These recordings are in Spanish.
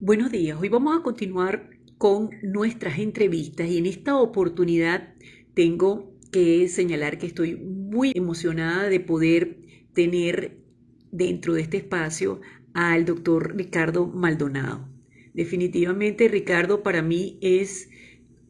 Buenos días, hoy vamos a continuar con nuestras entrevistas y en esta oportunidad tengo que señalar que estoy muy emocionada de poder tener dentro de este espacio al doctor Ricardo Maldonado. Definitivamente, Ricardo, para mí es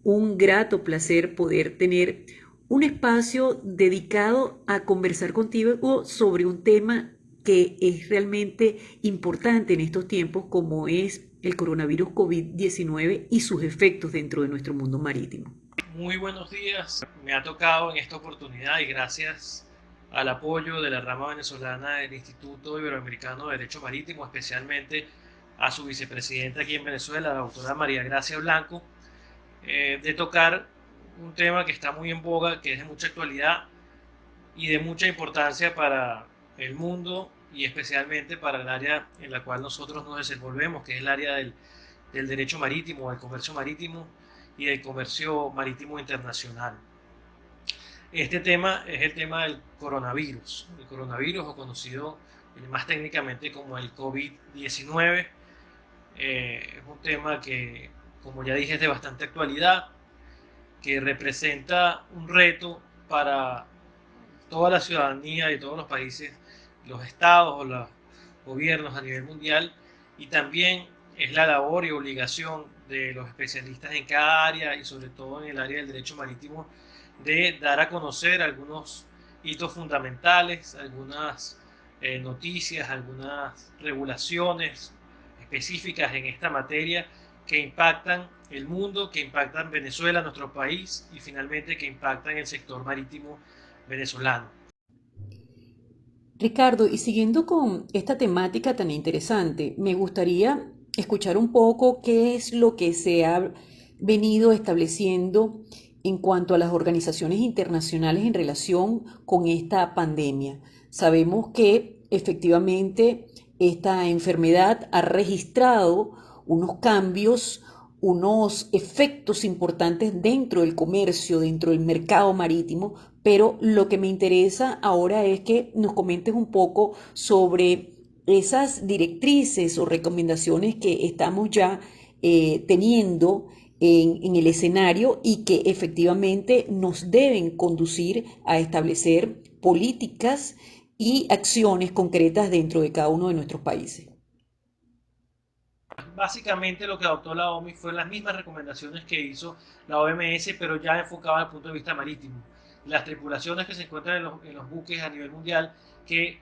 un grato placer poder tener un espacio dedicado a conversar contigo sobre un tema que es realmente importante en estos tiempos, como es el coronavirus COVID-19 y sus efectos dentro de nuestro mundo marítimo. Muy buenos días. Me ha tocado en esta oportunidad y gracias al apoyo de la rama venezolana del Instituto Iberoamericano de Derecho Marítimo, especialmente a su vicepresidenta aquí en Venezuela, la doctora María Gracia Blanco, de tocar un tema que está muy en boga, que es de mucha actualidad y de mucha importancia para el mundo y especialmente para el área en la cual nosotros nos desenvolvemos, que es el área del derecho marítimo, del comercio marítimo y del comercio marítimo internacional. Este tema es el tema del coronavirus. El coronavirus, o conocido más técnicamente como el COVID-19, es un tema que, como ya dije, es de bastante actualidad, que representa un reto para toda la ciudadanía de todos los países, los estados o los gobiernos a nivel mundial, y también es la labor y obligación de los especialistas en cada área y sobre todo en el área del derecho marítimo de dar a conocer algunos hitos fundamentales, algunas noticias, algunas regulaciones específicas en esta materia que impactan el mundo, que impactan Venezuela, nuestro país, y finalmente que impactan el sector marítimo venezolano. Ricardo, y siguiendo con esta temática tan interesante, me gustaría escuchar un poco qué es lo que se ha venido estableciendo en cuanto a las organizaciones internacionales en relación con esta pandemia. Sabemos que efectivamente esta enfermedad ha registrado unos cambios, unos efectos importantes dentro del comercio, dentro del mercado marítimo, pero lo que me interesa ahora es que nos comentes un poco sobre esas directrices o recomendaciones que estamos ya teniendo en el escenario y que efectivamente nos deben conducir a establecer políticas y acciones concretas dentro de cada uno de nuestros países. Básicamente lo que adoptó la OMI fue las mismas recomendaciones que hizo la OMS, pero ya enfocado desde el punto de vista marítimo. Las tripulaciones que se encuentran en los buques a nivel mundial, que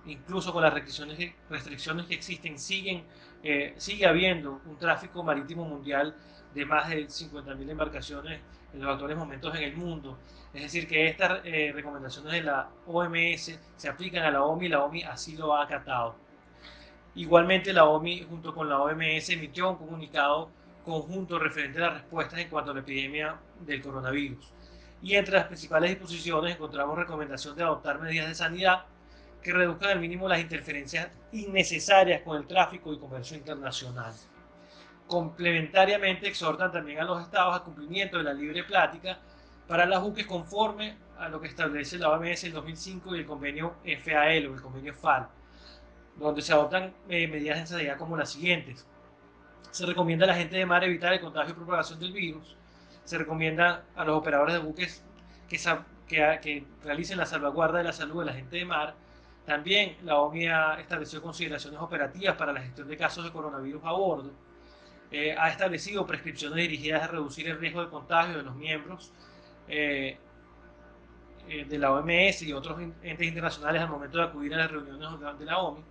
incluso con las restricciones que existen, sigue habiendo un tráfico marítimo mundial de más de 50.000 embarcaciones en los actuales momentos en el mundo. Es decir, que estas recomendaciones de la OMS se aplican a la OMI y la OMI así lo ha acatado. Igualmente, la OMI junto con la OMS emitió un comunicado conjunto referente a las respuestas en cuanto a la epidemia del coronavirus. Y entre las principales disposiciones encontramos recomendación de adoptar medidas de sanidad que reduzcan al mínimo las interferencias innecesarias con el tráfico y comercio internacional. Complementariamente, exhortan también a los estados al cumplimiento de la libre plática para las buques conforme a lo que establece la OMS en 2005 y el convenio FAL o el convenio FAL, donde se adoptan medidas de sanidad como las siguientes. Se recomienda a la gente de mar evitar el contagio y propagación del virus. Se recomienda a los operadores de buques que realicen la salvaguarda de la salud de la gente de mar. También la OMI ha establecido consideraciones operativas para la gestión de casos de coronavirus a bordo. Ha establecido prescripciones dirigidas a reducir el riesgo de contagio de los miembros eh, de la OMS y otros entes internacionales al momento de acudir a las reuniones de la OMI.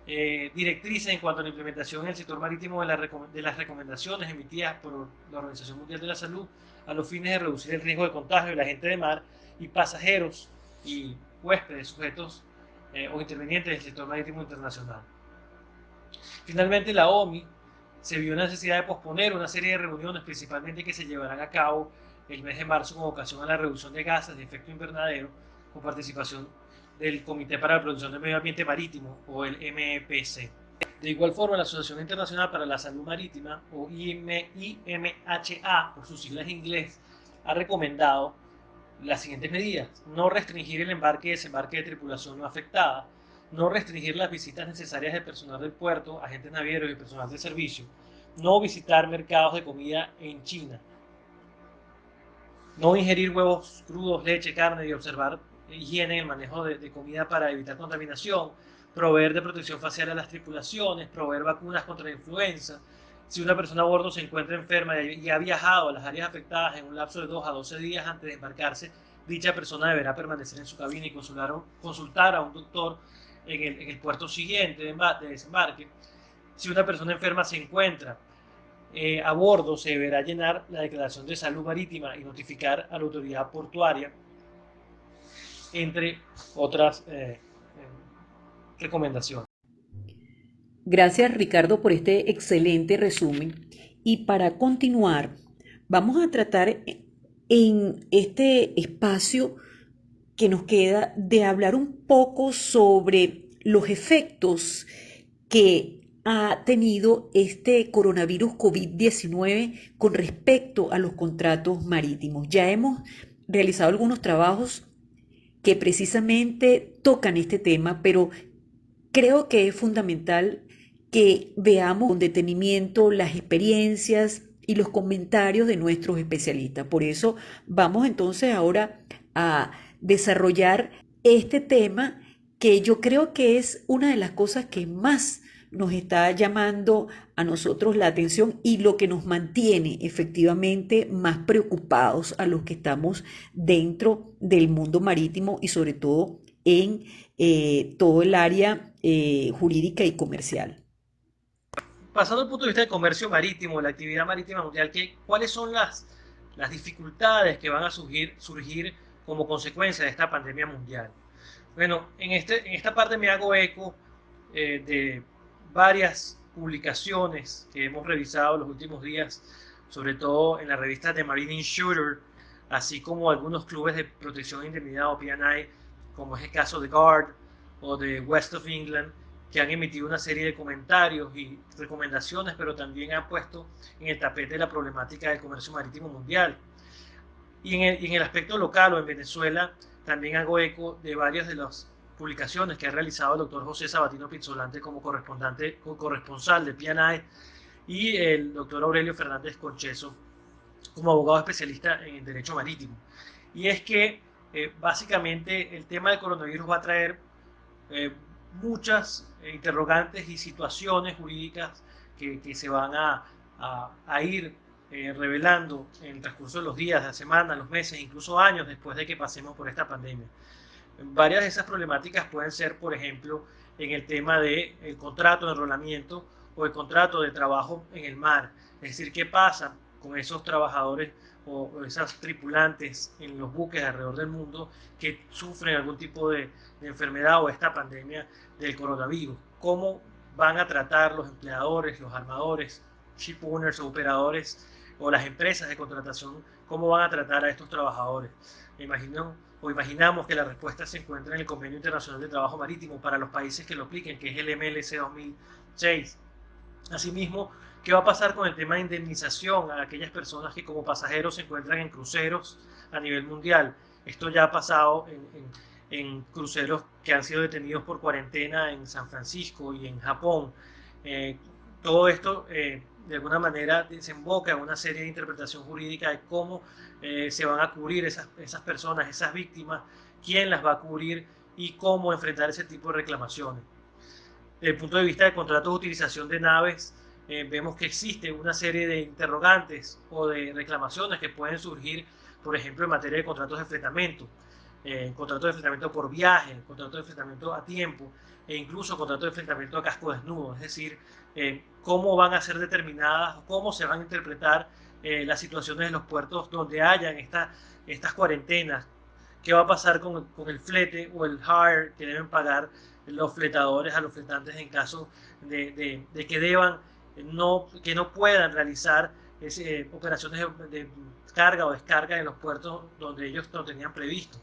Directrices en cuanto a la implementación en el sector marítimo de las recomendaciones emitidas por la Organización Mundial de la Salud a los fines de reducir el riesgo de contagio de la gente de mar y pasajeros y huéspedes sujetos o intervenientes del sector marítimo internacional. Finalmente, la OMI se vio la necesidad de posponer una serie de reuniones, principalmente que se llevarán a cabo el mes de marzo con ocasión a la reducción de gases de efecto invernadero, con participación del Comité para la Protección del Medio Ambiente Marítimo, o el MEPC. De igual forma, la Asociación Internacional para la Salud Marítima, o IMHA, por sus siglas en inglés, ha recomendado las siguientes medidas: no restringir el embarque y desembarque de tripulación no afectada, no restringir las visitas necesarias del personal del puerto, agentes navieros y personal de servicio, no visitar mercados de comida en China, no ingerir huevos crudos, leche, carne y observar higiene en el manejo de comida para evitar contaminación, proveer de protección facial a las tripulaciones, proveer vacunas contra la influenza. Si una persona a bordo se encuentra enferma y ha viajado a las áreas afectadas en un lapso de 2 a 12 días antes de embarcarse, dicha persona deberá permanecer en su cabina y consultar a un doctor en el puerto siguiente de desembarque. Si una persona enferma se encuentra a bordo, se deberá llenar la declaración de salud marítima y notificar a la autoridad portuaria, entre otras recomendaciones. Gracias, Ricardo, por este excelente resumen. Y para continuar, vamos a tratar en este espacio que nos queda de hablar un poco sobre los efectos que ha tenido este coronavirus COVID-19 con respecto a los contratos marítimos. Ya hemos realizado algunos trabajos que precisamente tocan este tema, pero creo que es fundamental que veamos con detenimiento las experiencias y los comentarios de nuestros especialistas. Por eso vamos entonces ahora a desarrollar este tema que yo creo que es una de las cosas que más nos está llamando a nosotros la atención y lo que nos mantiene efectivamente más preocupados a los que estamos dentro del mundo marítimo y sobre todo en todo el área jurídica y comercial. Pasando al punto de vista del comercio marítimo, la actividad marítima mundial, ¿cuáles son las dificultades que van a surgir como consecuencia de esta pandemia mundial? Bueno, en esta parte me hago eco de varias publicaciones que hemos revisado los últimos días, sobre todo en la revista de Marine Insurer, así como algunos clubes de protección e indemnidad o P&I, como es el caso de Guard o de West of England, que han emitido una serie de comentarios y recomendaciones, pero también han puesto en el tapete la problemática del comercio marítimo mundial. Y en el aspecto local o en Venezuela, también hago eco de varias de las publicaciones que ha realizado el doctor José Sabatino Pizzolante como corresponsal de P&I y el doctor Aurelio Fernández Concheso como abogado especialista en derecho marítimo. Y es que básicamente el tema del coronavirus va a traer eh, muchas interrogantes y situaciones jurídicas que se van a ir revelando en el transcurso de los días, las semanas, los meses, incluso años después de que pasemos por esta pandemia. Varias de esas problemáticas pueden ser, por ejemplo, en el tema del contrato de enrolamiento o el contrato de trabajo en el mar. Es decir, qué pasa con esos trabajadores o esas tripulantes en los buques alrededor del mundo que sufren algún tipo de enfermedad o esta pandemia del coronavirus. ¿Cómo van a tratar los empleadores, los armadores, ship owners o operadores o las empresas de contratación, cómo van a tratar a estos trabajadores? Me imagino o imaginamos que la respuesta se encuentra en el Convenio Internacional de Trabajo Marítimo para los países que lo apliquen, que es el MLC 2006. Asimismo, ¿qué va a pasar con el tema de indemnización a aquellas personas que como pasajeros se encuentran en cruceros a nivel mundial? Esto ya ha pasado en cruceros que han sido detenidos por cuarentena en San Francisco y en Japón. Eh, Todo esto de alguna manera desemboca en una serie de interpretación jurídica de cómo se van a cubrir esas personas, esas víctimas, quién las va a cubrir y cómo enfrentar ese tipo de reclamaciones. Desde el punto de vista de contratos de utilización de naves, vemos que existe una serie de interrogantes o de reclamaciones que pueden surgir, por ejemplo, en materia de contratos de fletamento, contratos de fletamento por viaje, contratos de fletamento a tiempo e incluso contratos de fletamento a casco desnudo. Es decir, cómo van a ser determinadas, cómo se van a interpretar las situaciones en los puertos donde hayan estas cuarentenas, qué va a pasar con el flete o el hire que deben pagar los fletadores a los fletantes en caso de que que no puedan realizar operaciones de carga o descarga en los puertos donde ellos lo tenían previsto.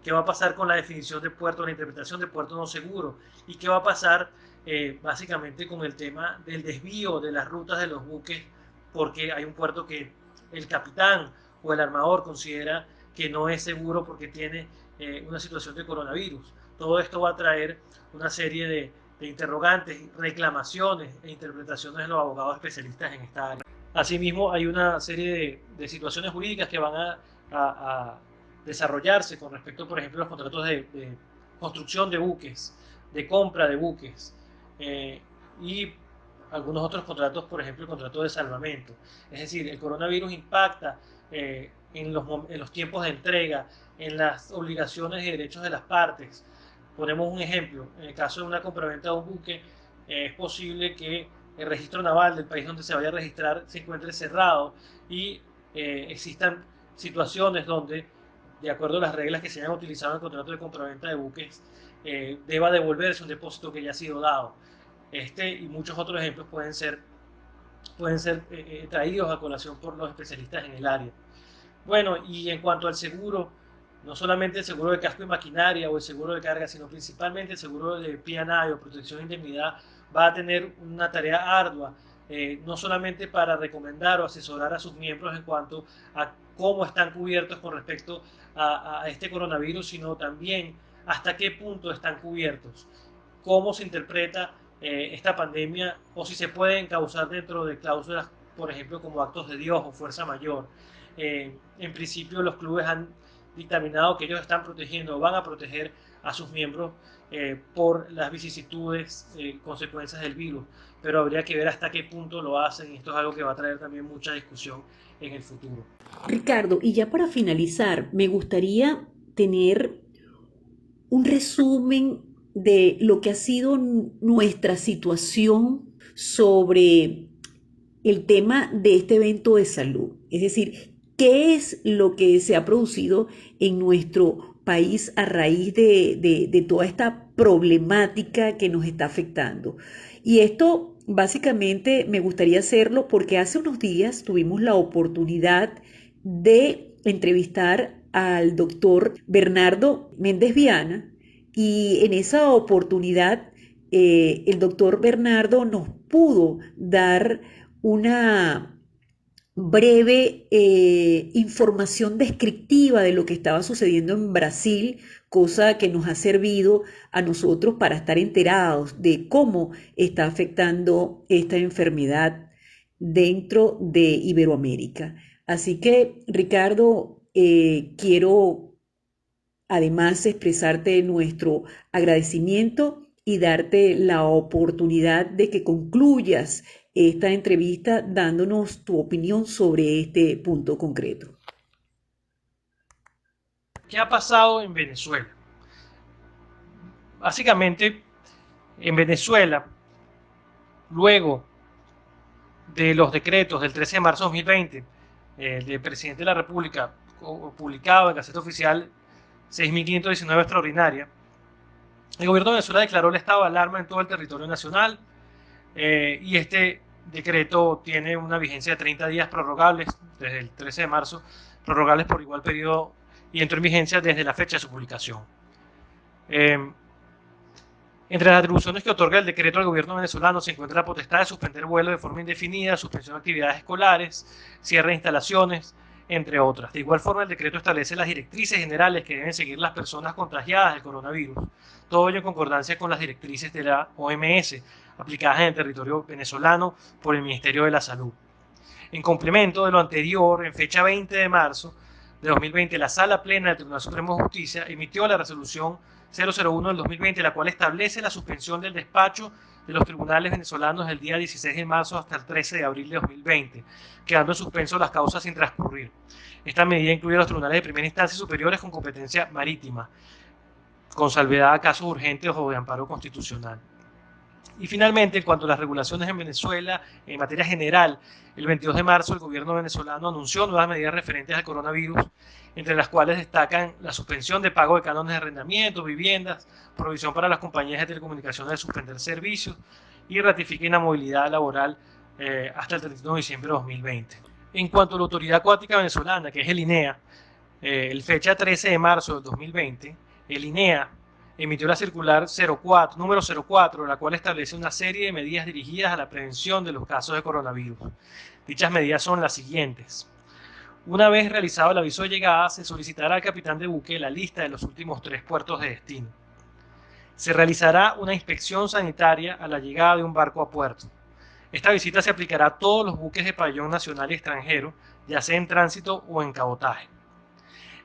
¿Qué va a pasar con la definición de puerto, la interpretación de puerto no seguro? ¿Y qué va a pasar básicamente con el tema del desvío de las rutas de los buques? Porque hay un puerto que el capitán o el armador considera que no es seguro porque tiene una situación de coronavirus. todo esto va a traer una serie de interrogantes, reclamaciones e interpretaciones de los abogados especialistas en esta área. Asimismo, hay una serie de situaciones jurídicas que van a desarrollarse con respecto, por ejemplo, a los contratos de construcción de buques, de compra de buques, y algunos otros contratos, por ejemplo, el contrato de salvamento. Es decir, el coronavirus impacta en los tiempos de entrega, en las obligaciones y derechos de las partes. Ponemos un ejemplo, en el caso de una compraventa de un buque, es posible que el registro naval del país donde se vaya a registrar se encuentre cerrado y existan situaciones donde, de acuerdo a las reglas que se hayan utilizado en el contrato de compraventa de buques, deba devolverse un depósito que ya ha sido dado. Este y muchos otros ejemplos pueden ser traídos a colación por los especialistas en el área. Bueno, y en cuanto al seguro, no solamente el seguro de casco y maquinaria o el seguro de carga, sino principalmente el seguro de P&I o protección e indemnidad va a tener una tarea ardua, no solamente para recomendar o asesorar a sus miembros en cuanto a cómo están cubiertos con respecto a este coronavirus, sino también hasta qué punto están cubiertos, cómo se interpreta esta pandemia o si se pueden causar dentro de cláusulas, por ejemplo, como actos de Dios o fuerza mayor. En principio, los clubes han dictaminado que ellos están protegiendo o van a proteger a sus miembros por las vicisitudes, consecuencias del virus, pero habría que ver hasta qué punto lo hacen y esto es algo que va a traer también mucha discusión en el futuro. Ricardo, y ya para finalizar, me gustaría tener un resumen de lo que ha sido nuestra situación sobre el tema de este evento de salud. Es decir, ¿qué es lo que se ha producido en nuestro país a raíz de toda esta problemática que nos está afectando? Y esto básicamente me gustaría hacerlo porque hace unos días tuvimos la oportunidad de entrevistar al doctor Bernardo Méndez Viana y en esa oportunidad el doctor Bernardo nos pudo dar una breve información descriptiva de lo que estaba sucediendo en Brasil, cosa que nos ha servido a nosotros para estar enterados de cómo está afectando esta enfermedad dentro de Iberoamérica. Así que, Ricardo, quiero además expresarte nuestro agradecimiento y darte la oportunidad de que concluyas esta entrevista dándonos tu opinión sobre este punto concreto. ¿Qué ha pasado en Venezuela? Básicamente, en Venezuela, luego de los decretos del 13 de marzo de 2020, del presidente de la República, publicado en Gaceta Oficial 6.519 extraordinaria, el gobierno de Venezuela declaró el estado de alarma en todo el territorio nacional, y este decreto tiene una vigencia de 30 días prorrogables desde el 13 de marzo, prorrogables por igual periodo y entró en vigencia desde la fecha de su publicación. Entre las atribuciones que otorga el decreto al gobierno venezolano se encuentra la potestad de suspender vuelos de forma indefinida, suspensión de actividades escolares, cierre de instalaciones, entre otras. De igual forma, el decreto establece las directrices generales que deben seguir las personas contagiadas del coronavirus, todo ello en concordancia con las directrices de la OMS, aplicadas en el territorio venezolano por el Ministerio de la Salud. En complemento de lo anterior, en fecha 20 de marzo de 2020, la Sala Plena del Tribunal Supremo de Justicia emitió la resolución 001 del 2020, la cual establece la suspensión del despacho de los tribunales venezolanos del día 16 de marzo hasta el 13 de abril de 2020, quedando en suspenso las causas sin transcurrir. Esta medida incluye a los tribunales de primera instancia y superiores con competencia marítima, con salvedad a casos urgentes o de amparo constitucional. Y finalmente, en cuanto a las regulaciones en Venezuela, en materia general, el 22 de marzo el gobierno venezolano anunció nuevas medidas referentes al coronavirus, entre las cuales destacan la suspensión de pago de cánones de arrendamiento, viviendas, provisión para las compañías de telecomunicaciones de suspender servicios y ratifica inamovilidad laboral hasta el 31 de diciembre de 2020. En cuanto a la Autoridad Acuática Venezolana, que es el INEA, el fecha 13 de marzo del 2020, el INEA emitió la circular número 04, la cual establece una serie de medidas dirigidas a la prevención de los casos de coronavirus. Dichas medidas son las siguientes. Una vez realizado el aviso de llegada, se solicitará al capitán de buque la lista de los últimos 3 puertos de destino. Se realizará una inspección sanitaria a la llegada de un barco a puerto. Esta visita se aplicará a todos los buques de pabellón nacional y extranjero, ya sea en tránsito o en cabotaje.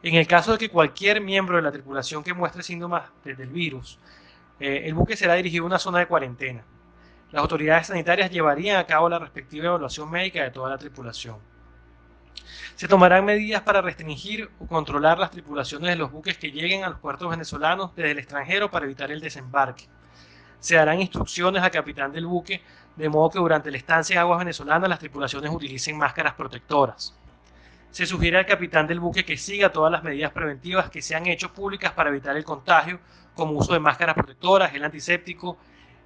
En el caso de que cualquier miembro de la tripulación que muestre síntomas del virus, el buque será dirigido a una zona de cuarentena. Las autoridades sanitarias llevarían a cabo la respectiva evaluación médica de toda la tripulación. Se tomarán medidas para restringir o controlar las tripulaciones de los buques que lleguen a los puertos venezolanos desde el extranjero para evitar el desembarque. Se darán instrucciones al capitán del buque, de modo que durante la estancia en aguas venezolanas las tripulaciones utilicen máscaras protectoras. Se sugiere al capitán del buque que siga todas las medidas preventivas que se han hecho públicas para evitar el contagio, como uso de máscaras protectoras, gel antiséptico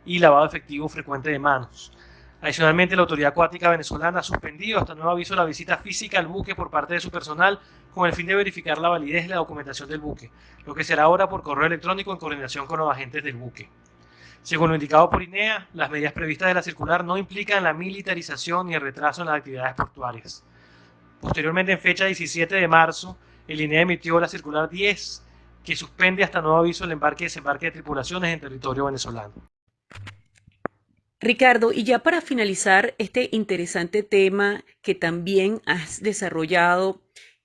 y lavado efectivo frecuente de manos. Adicionalmente, la autoridad acuática venezolana ha suspendido hasta nuevo aviso la visita física al buque por parte de su personal con el fin de verificar la validez de la documentación del buque, lo que será ahora por correo electrónico en coordinación con los agentes del buque. Según lo indicado por INEA, las medidas previstas de la circular no implican la militarización ni el retraso en las actividades portuarias. Posteriormente, en fecha 17 de marzo, el INEA emitió la circular 10, que suspende hasta nuevo aviso el embarque y desembarque de tripulaciones en territorio venezolano. Ricardo, y ya para finalizar este interesante tema que también has desarrollado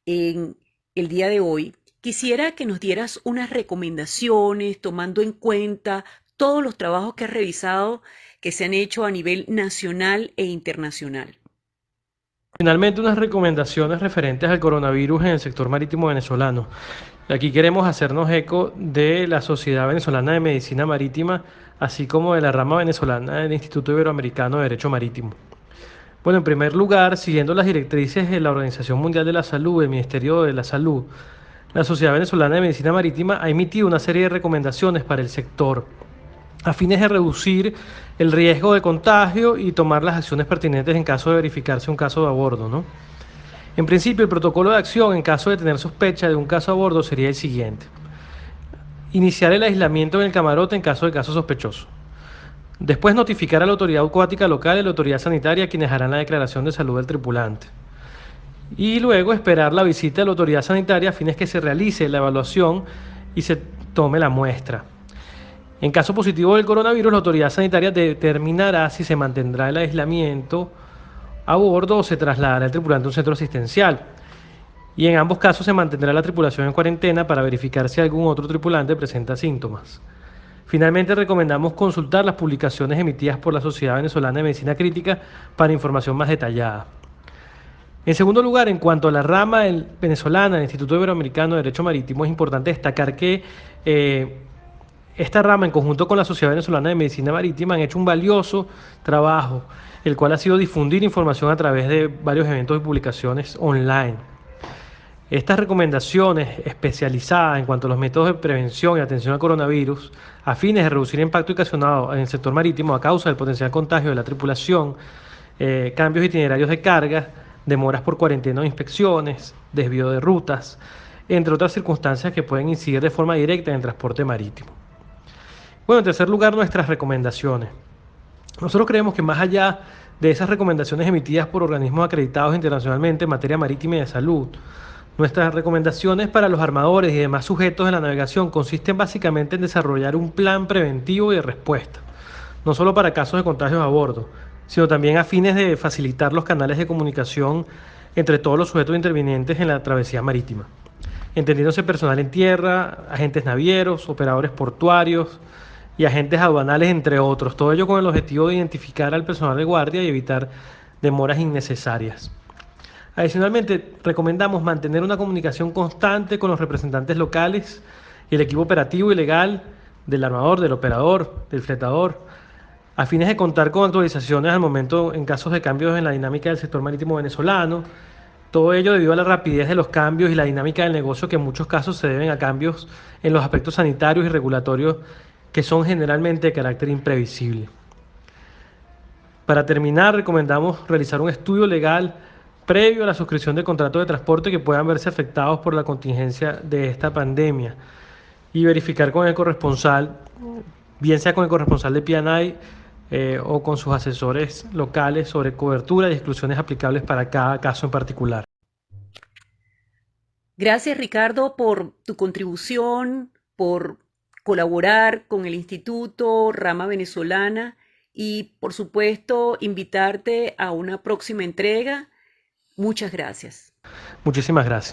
en el día de hoy, quisiera que nos dieras unas recomendaciones tomando en cuenta todos los trabajos que has revisado que se han hecho a nivel nacional e internacional. Finalmente, unas recomendaciones referentes al coronavirus en el sector marítimo venezolano. Aquí queremos hacernos eco de la Sociedad Venezolana de Medicina Marítima, así como de la rama venezolana del Instituto Iberoamericano de Derecho Marítimo. Bueno, en primer lugar, siguiendo las directrices de la Organización Mundial de la Salud, el Ministerio de la Salud, la Sociedad Venezolana de Medicina Marítima ha emitido una serie de recomendaciones para el sector, a fines de reducir el riesgo de contagio y tomar las acciones pertinentes en caso de verificarse un caso de a bordo, ¿no? En principio, el protocolo de acción en caso de tener sospecha de un caso a bordo sería el siguiente: iniciar el aislamiento en el camarote en caso de caso sospechoso. Después, notificar a la autoridad acuática local y a la autoridad sanitaria, quienes harán la declaración de salud del tripulante. Y luego esperar la visita de la autoridad sanitaria a fines que se realice la evaluación y se tome la muestra. En caso positivo del coronavirus, la autoridad sanitaria determinará si se mantendrá el aislamiento a bordo o se trasladará el tripulante a un centro asistencial. Y en ambos casos se mantendrá la tripulación en cuarentena para verificar si algún otro tripulante presenta síntomas. Finalmente, recomendamos consultar las publicaciones emitidas por la Sociedad Venezolana de Medicina Crítica para información más detallada. En segundo lugar, en cuanto a la rama venezolana del Instituto Iberoamericano de Derecho Marítimo, es importante destacar que esta rama, en conjunto con la Sociedad Venezolana de Medicina Marítima, han hecho un valioso trabajo, el cual ha sido difundir información a través de varios eventos y publicaciones online. Estas recomendaciones especializadas en cuanto a los métodos de prevención y atención al coronavirus, a fines de reducir el impacto ocasionado en el sector marítimo a causa del potencial contagio de la tripulación, cambios itinerarios de carga, demoras por cuarentena o inspecciones, desvío de rutas, entre otras circunstancias que pueden incidir de forma directa en el transporte marítimo. Bueno, en tercer lugar, nuestras recomendaciones. Nosotros creemos que más allá de esas recomendaciones emitidas por organismos acreditados internacionalmente en materia marítima y de salud, nuestras recomendaciones para los armadores y demás sujetos de la navegación consisten básicamente en desarrollar un plan preventivo y de respuesta, no solo para casos de contagios a bordo, sino también a fines de facilitar los canales de comunicación entre todos los sujetos intervinientes en la travesía marítima, entendiéndose personal en tierra, agentes navieros, operadores portuarios y agentes aduanales, entre otros. Todo ello con el objetivo de identificar al personal de guardia y evitar demoras innecesarias. Adicionalmente, recomendamos mantener una comunicación constante con los representantes locales y el equipo operativo y legal del armador, del operador, del fletador, a fines de contar con actualizaciones al momento en casos de cambios en la dinámica del sector marítimo venezolano. Todo ello debido a la rapidez de los cambios y la dinámica del negocio, que en muchos casos se deben a cambios en los aspectos sanitarios y regulatorios que son generalmente de carácter imprevisible. Para terminar, recomendamos realizar un estudio legal previo a la suscripción de contratos de transporte que puedan verse afectados por la contingencia de esta pandemia y verificar con el corresponsal, bien sea con el corresponsal de P&I o con sus asesores locales, sobre cobertura y exclusiones aplicables para cada caso en particular. Gracias, Ricardo, por tu contribución, por colaborar con el Instituto Rama Venezolana y, por supuesto, invitarte a una próxima entrega. Muchas gracias. Muchísimas gracias.